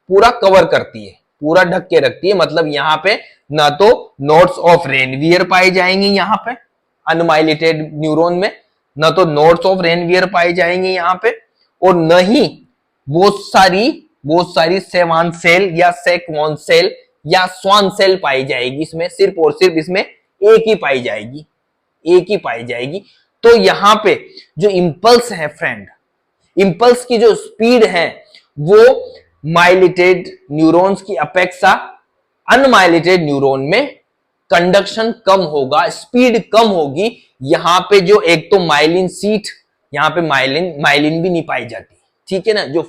पूरा कवर करती है, पूरा ढक के रखती है। मतलब यहाँ पे ना तो नोड्स ऑफ रेनवियर पाए जाएंगे यहाँ पे अनमाइलिटेड न्यूरॉन में, ना तो नोड्स ऑफ रेनवियर पाए जाएंगे यहाँ पे, और न ही बहुत सारी सेवान सेल या सेक्वॉन सेल या स्वान सेल पाई जाएगी इसमें, सिर्फ और सिर्फ इसमें एक ही पाई जाएगी। तो यहां पे जो इंपल्स है फ्रेंड, इंपल्स की जो स्पीड है वो माइलिटेड न्यूरॉन्स की अपेक्षा अनमाइलिटेड न्यूरॉन में कंडक्शन कम होगा, स्पीड कम होगी। यहां पे जो एक तो माइलिन सीट, यहां पे माइलिन भी नहीं पाई जाती, ठीक है ना, जो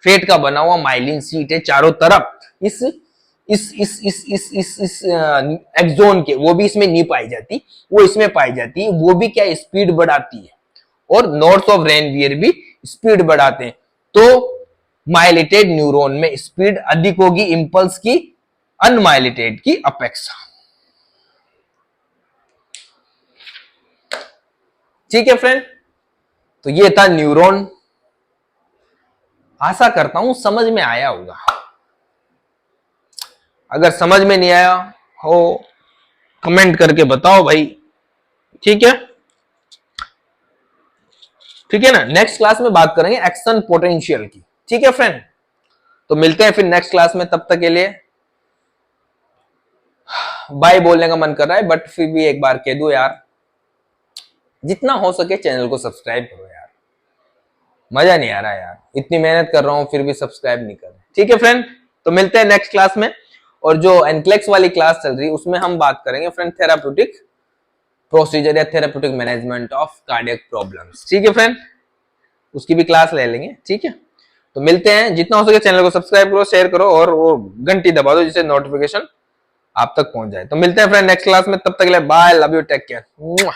फेट का बना हुआ माइलिन सीट है चारों तरफ इस एक्सोन के, वो भी इसमें नहीं पाई जाती, वो इसमें पाई जाती है। वो भी क्या स्पीड बढ़ाती है, और नोड्स ऑफ रेनवियर भी स्पीड बढ़ाते हैं। तो माइलिटेड न्यूरॉन में स्पीड अधिक होगी इंपल्स की अनमाइलिटेड की अपेक्षा। ठीक है फ्रेंड, तो ये था न्यूरॉन। आशा करता हूं समझ में आया होगा। अगर समझ में नहीं आया हो कमेंट करके बताओ भाई, ठीक है, ठीक है ना। नेक्स्ट क्लास में बात करेंगे एक्शन पोटेंशियल की, ठीक है फ्रेंड। तो मिलते हैं फिर नेक्स्ट क्लास में, तब तक के लिए बाय बोलने का मन कर रहा है, बट फिर भी एक बार कह दूं यार, जितना हो सके चैनल को सब्सक्राइब करो यार, मजा नहीं आ रहा यार, इतनी मेहनत कर रहा हूं फिर भी सब्सक्राइब नहीं कर रहे, ठीक है फ्रेंड। तो मिलते हैं नेक्स्ट क्लास में, और जो एनक्लेक्स वाली क्लास चल रही है उसमें हम बात करेंगे फ्रेंड थेराप्यूटिक प्रोसीजर या therapeutic management of cardiac problems, ठीक है फ्रेंड, उसकी भी क्लास ले लेंगे, ठीक है। तो मिलते हैं, जितना हो सके चैनल को सब्सक्राइब करो, शेयर करो, और वो घंटी दबा दो जिससे नोटिफिकेशन आप तक पहुंच जाए। तो मिलते हैं फ्रेंड नेक्स्ट क्लास में, तब तक के लिए bye, love you, take care.